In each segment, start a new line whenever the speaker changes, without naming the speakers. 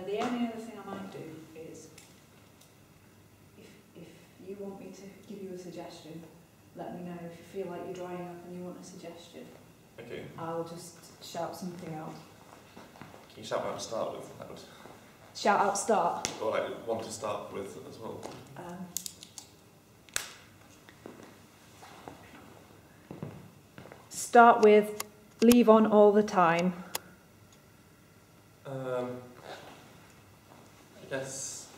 The only other thing I might do is, if you want me to give you a suggestion, let me know. If you feel like you're drying up and you want a suggestion,
Okay.
I'll just shout something out.
Can you shout out to start with? That would,
Shout out start.
or like one to start with as well.
Start with leave on all the time.
I guess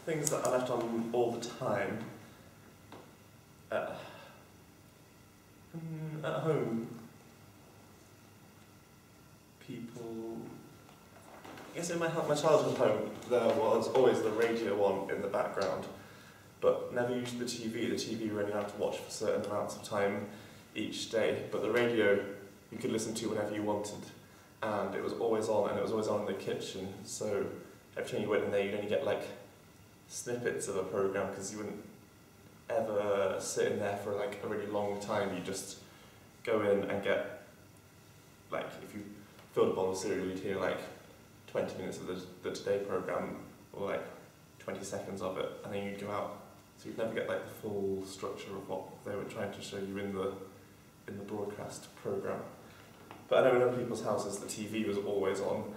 things that are left on all the time. At home, people. I guess in my childhood home, there was always the radio on in the background, but never used the TV. The TV were only allowed to watch for certain amounts of time each day, but the radio you could listen to whenever you wanted, and it was always on, and it was always on in the kitchen, so every time you went in there you'd only get like snippets of a programme, because you wouldn't ever sit in there for like a really long time. You just go in and get, like, if you filled a bowl of cereal you'd hear like 20 minutes of the Today programme, or like 20 seconds of it, and then you'd go out, so you'd never get like the full structure of what they were trying to show you in the broadcast programme. But I know in other people's houses the TV was always on,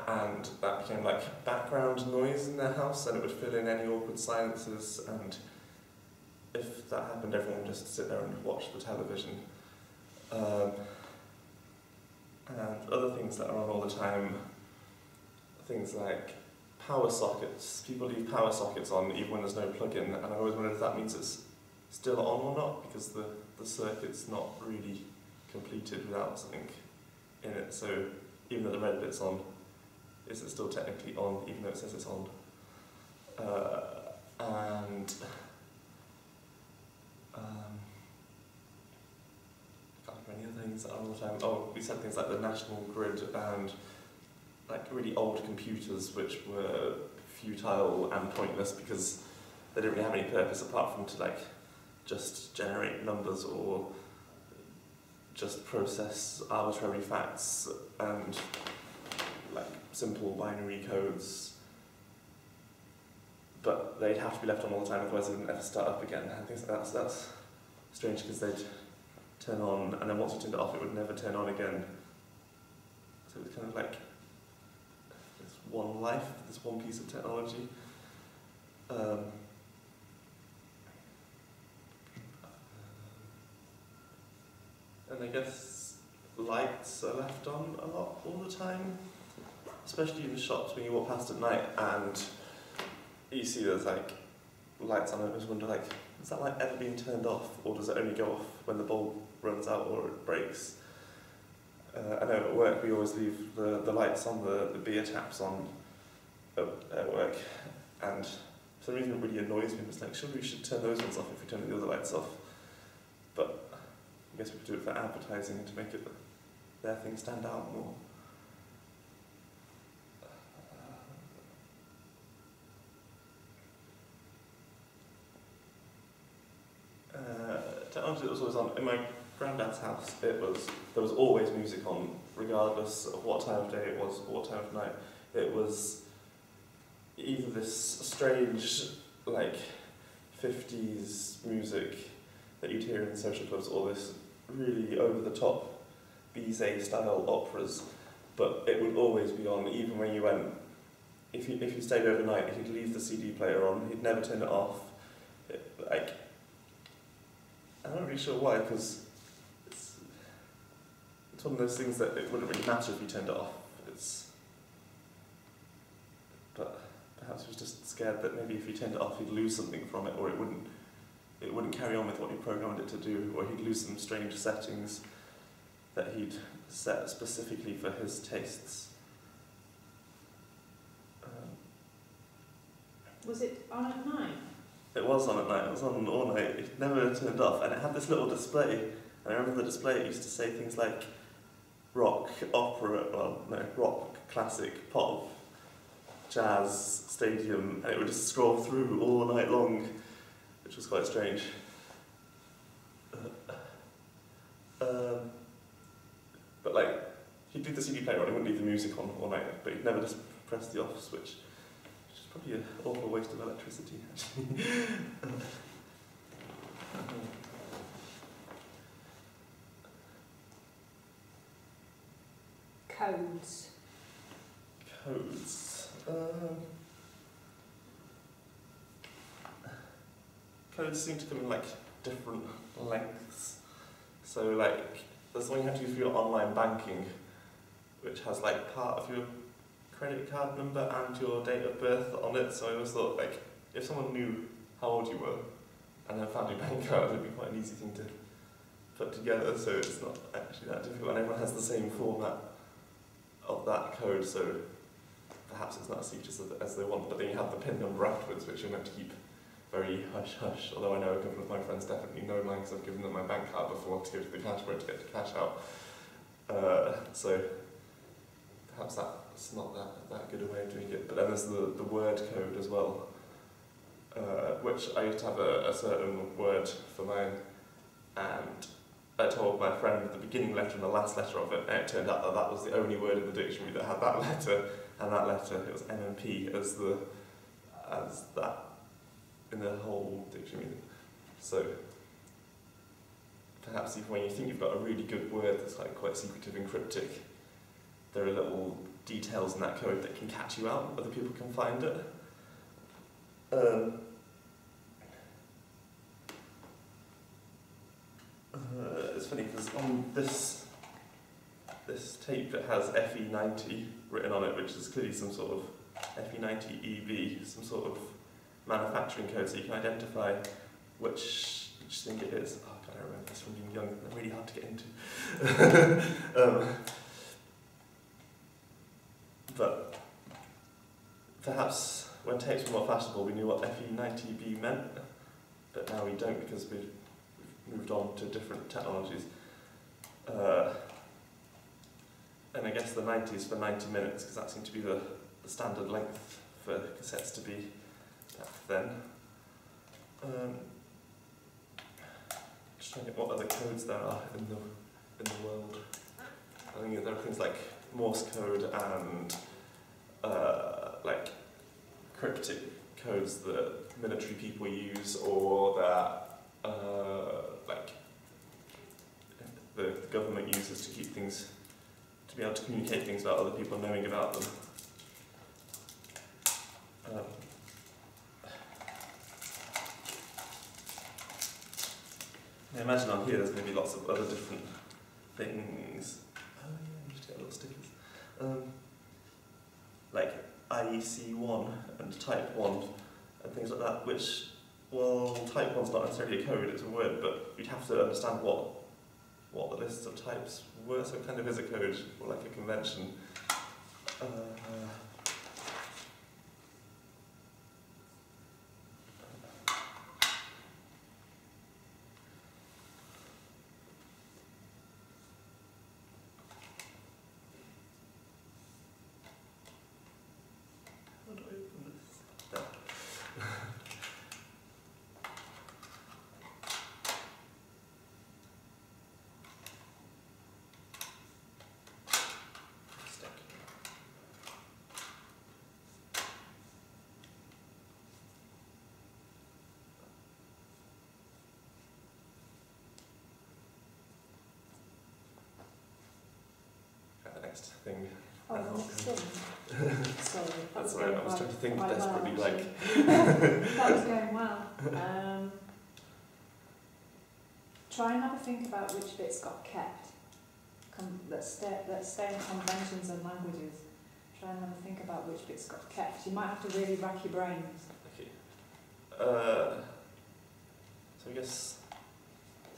and that became like background noise in their house, and it would fill in any awkward silences, and if that happened everyone would just sit there and watch the television. And other things that are on all the time, things like power sockets. People leave power sockets on even when there's no plug-in, and I've always wondered if that means it's still on or not, because the circuit's not really completed without something in it. So even though the red bit's on, is it still technically on even though it says it's on? And many other things that are all the time. Oh, we said things like the national grid and like really old computers which were futile and pointless because they didn't really have any purpose apart from to like just generate numbers or just process arbitrary facts and like simple binary codes. But they'd have to be left on all the time, otherwise they wouldn't ever start up again. I think that's strange, because they'd turn on, and then once you turned it off, it would never turn on again. So it's kind of like this one life, this one piece of technology. And I guess lights are left on a lot all the time, especially in the shops when you walk past at night and you see there's like lights on. I always wonder, like, is that light ever being turned off, or does it only go off when the bulb runs out or it breaks? I know at work we always leave the lights on, the beer taps on at work, and for some reason it really annoys me. It's like, surely we should turn those ones off if we turn the other lights off. But I guess we could do it for advertising and to make it their thing stand out more. Technology that was always on in my granddad's house, there was always music on, regardless of what time of day it was or what time of night. It was either this strange, like, 50s music that you'd hear in social clubs, or this really over-the-top Bizet style operas, but it would always be on, even when you went. If you stayed overnight, he'd leave the CD player on, he'd never turn it off. I'm not really sure why, because it's one of those things that it wouldn't really matter if you turned it off. But perhaps he was just scared that maybe if he turned it off he'd lose something from it, or it wouldn't carry on with what he programmed it to do, or he'd lose some strange settings that he'd set specifically for his tastes.
Was it on at night?
It was on at night, it was on all night, it never turned off, and it had this little display, and I remember the display, it used to say things like rock, opera, rock, classic, pop, jazz, stadium, and it would just scroll through all night long, which was quite strange. But like, he'd could leave the CD player on, you wouldn't leave the music on all night, but you'd never just press the off switch, which is probably an awful waste of electricity, actually.
Codes.
Codes. Codes seem to come in like different lengths. So like, there's one you have to use for your online banking, which has like part of your credit card number and your date of birth on it. So I always thought like, if someone knew how old you were and then found your bank card, it'd be quite an easy thing to put together. So it's not actually that difficult, and everyone has the same format of that code. So perhaps it's not as secret as they want, but then you have the PIN number afterwards, which you're meant to keep very hush-hush, although I know a couple of my friends definitely know mine because I've given them my bank card before to go to the cash point to get the cash out. So perhaps that's not that good a way of doing it. But then there's the word code as well, which I used to have a certain word for mine, and I told my friend the beginning letter and the last letter of it, and it turned out that that was the only word in the dictionary that had that letter, and that letter, it was MMP as that in the whole dictionary. So perhaps even when you think you've got a really good word that's like quite secretive and cryptic, there are little details in that code that can catch you out, other people can find it. It's funny because on this tape it has FE90 written on it, which is clearly some sort of FE90EB, some sort of manufacturing code, so you can identify which thing it is. Oh God, I remember this from being young. They're really hard to get into. But perhaps when tapes were more fashionable, we knew what FE90B meant, but now we don't because we've moved on to different technologies. And I guess the 90 is for 90 minutes, because that seemed to be the standard length for cassettes to be back then. Just trying to get what other codes there are in the world. I think there are things like Morse code and like cryptic codes that military people use, or that like the government uses to keep things, to be able to communicate things about other people knowing about them. I imagine on here there's going to be lots of other different things. Oh yeah, you just get little stickers. Like IEC1 and Type 1 and things like that, which, well, Type 1's not necessarily a code, it's a word, but you'd have to understand what the lists of types were, so it kind of is a code, or like a convention. How do I open this? There. The next thing.
Oh, the next thing. Sorry.
That's right, I was trying to think desperately
well,
like...
That was going well. Try and have a think about which bits got kept. Let's stay in conventions and languages. Try and have a think about which bits got kept. You might have to really rack your brains.
Okay. So I guess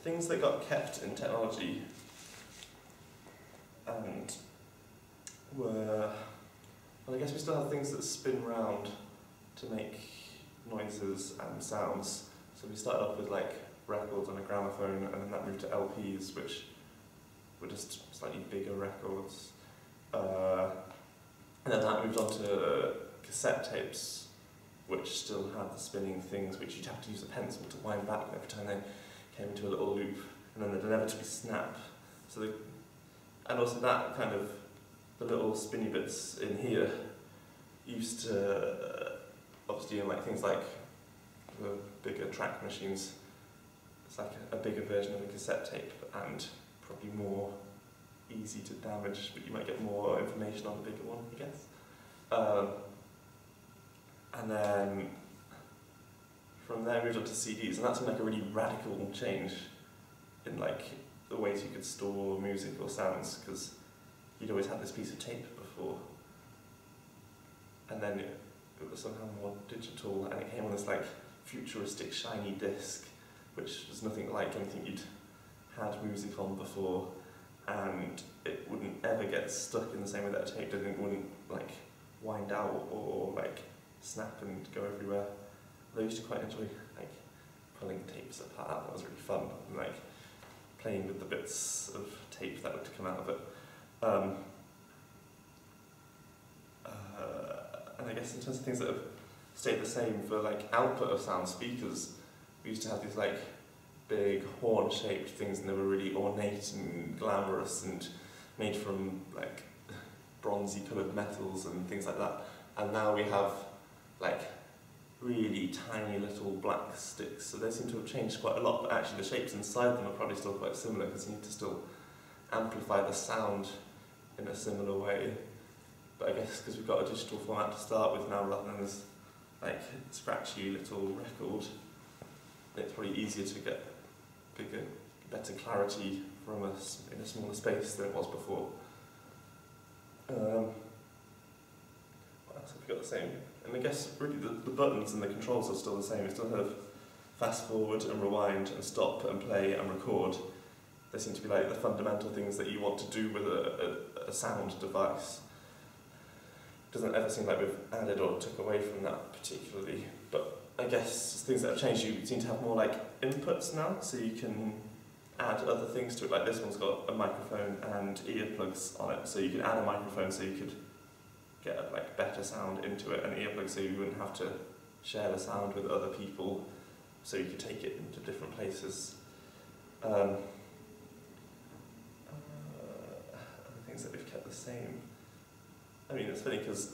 things that got kept in technology and were, well, I guess we still have things that spin round to make noises and sounds. So we started off with like records on a gramophone, and then that moved to LPs, which were just slightly bigger records. And then that moved on to cassette tapes, which still had the spinning things, which you'd have to use a pencil to wind back every time they came into a little loop, and then they'd inevitably snap. So and also that kind of the little spinny bits in here used to obviously in like things like the bigger track machines. It's like a bigger version of a cassette tape and probably more easy to damage, but you might get more information on the bigger one, I guess. And then from there moved on to CDs, and that's been like a really radical change in like the ways you could store music or sounds, because you'd always had this piece of tape before, and then it was somehow more digital, and it came on this like futuristic shiny disc, which was nothing like anything you'd had music on before, and it wouldn't ever get stuck in the same way that a tape did. It wouldn't like wind out or like snap and go everywhere. I used to quite enjoy like pulling tapes apart. That was really fun, and like playing with the bits of tape that would come out of it. And I guess in terms of things that have stayed the same for like output of sound speakers, we used to have these like big horn-shaped things, and they were really ornate and glamorous and made from like bronzy coloured metals and things like that. And now we have like really tiny little black sticks, so they seem to have changed quite a lot, but actually the shapes inside them are probably still quite similar, because you need to still amplify the sound in a similar way. But I guess because we've got a digital format to start with now rather than this like scratchy little record, it's probably easier to get bigger, better clarity from us in a smaller space than it was before. What else have we got the same? And I guess really the buttons and the controls are still the same. We still have fast forward and rewind and stop and play and record. They seem to be like the fundamental things that you want to do with a sound device. Doesn't ever seem like we've added or took away from that particularly, but I guess things that have changed, you seem to have more like inputs now, so you can add other things to it. Like this one's got a microphone and earplugs on it, so you could add a microphone so you could get a like better sound into it, and earplugs so you wouldn't have to share the sound with other people, so you could take it into different places. Other things that we've kept the same. I mean, it's funny because,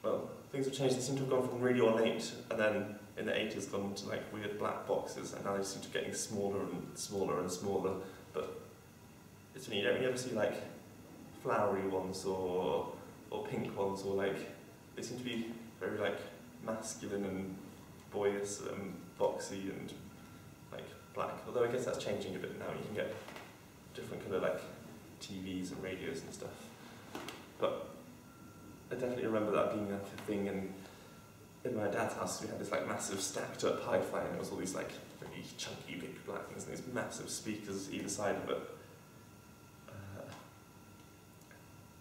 well, things have changed. They seem to have gone from really ornate, and then in the 80s gone to like weird black boxes, and now they seem to be getting smaller and smaller and smaller. But it's funny, you don't really ever see like flowery ones or pink ones, or like, they seem to be very like masculine and boyish and boxy and like black. Although I guess that's changing a bit now. You can get different colour like TVs and radios and stuff. But I definitely remember that being like a thing, and in my dad's house we had this like massive stacked up hi-fi, and it was all these like really chunky big black things and these massive speakers either side of it.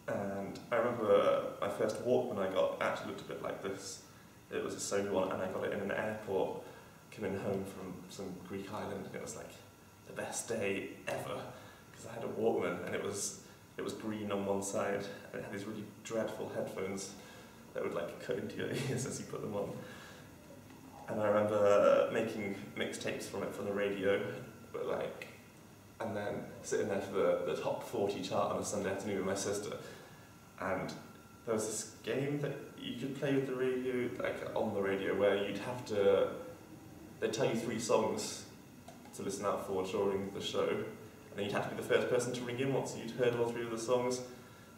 And I remember my first Walkman I got actually looked a bit like this. It was a Sony one, and I got it in an airport coming home from some Greek island, and it was like the best day ever, because I had a Walkman, and it was green on one side, and it had these really dreadful headphones that would like cut into your ears as you put them on. And I remember making mixtapes from it for the radio, but like, and then sitting there for the top 40 chart on a Sunday afternoon with my sister. And there was this game that you could play with the radio, like on the radio, where you'd have to, they'd tell you 3 songs to listen out for during the show, and then you'd have to be the first person to ring in once you'd heard all 3 of the songs.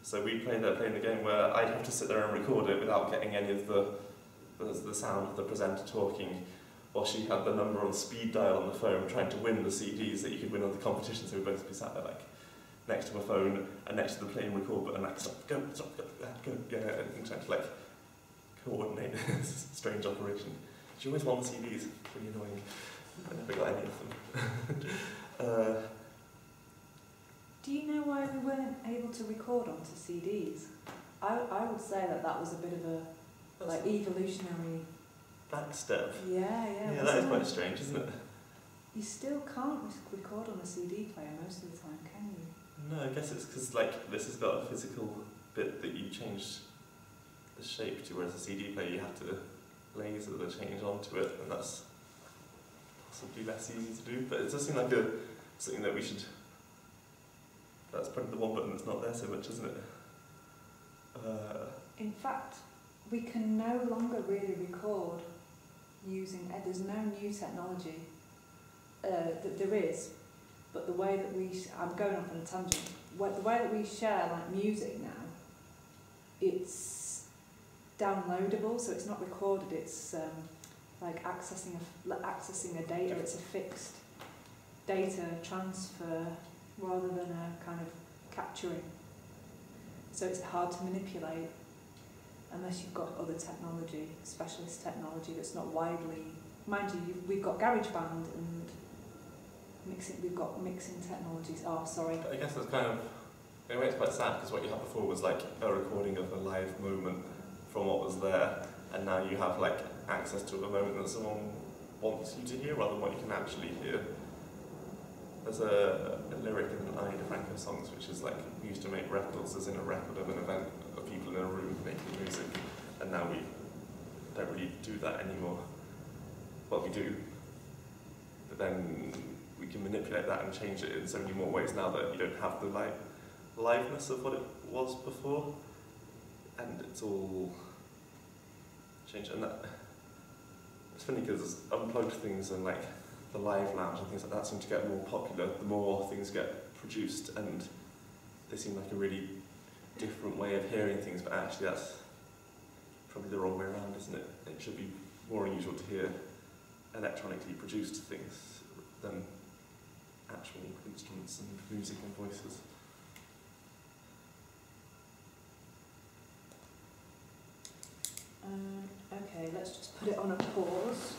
So we playing the game where I'd have to sit there and record it without getting any of the sound of the presenter talking, while she had the number on speed dial on the phone trying to win the CDs that you could win on the competition. So we'd both be sat there like next to a phone and next to the play and record button, like stop, go, yeah, and trying to like coordinate this strange operation. She always won the CDs, pretty annoying. I never got any of them.
Do you know why we weren't able to record onto CDs? I would say that was a bit of a like evolutionary
backstep.
Yeah.
Yeah, that is quite strange, isn't it?
You still can't record on a CD player most of the time, can you?
No, I guess it's because like this has got a physical bit that you change the shape to, whereas a CD player you have to laser the change onto it, and that's possibly less easy to do. But it does seem like something that we should That's probably the one button that's not there so much, isn't it?
In fact, we can no longer really record using, there's no new technology that there is, but the way that I'm going off on a tangent, the way that we share like music now, it's downloadable, so it's not recorded, it's like accessing a data, it's a fixed data transfer rather than a kind of capturing. So it's hard to manipulate unless you've got other technology, specialist technology that's not widely, mind you, we've got GarageBand and we've got mixing technologies. Oh, sorry.
I guess that's kind of, in a way it's quite sad because what you had before was like a recording of a live moment from what was there, and now you have like access to a moment that someone wants you to hear rather than what you can actually hear. There's a lyric in an Ani DiFranco songs which is like, we used to make records as in a record of an event of people in a room making music, and now we don't really do that anymore. Well, we do, but then we can manipulate that and change it in so many more ways now that you don't have the like liveness of what it was before, and it's all changed. And that, it's funny because unplugged things and like the live lounge and things like that seem to get more popular the more things get produced, and they seem like a really different way of hearing things, but actually that's probably the wrong way around, isn't it? It should be more unusual to hear electronically produced things than actual instruments and music and voices.
Okay, let's just put it on a pause.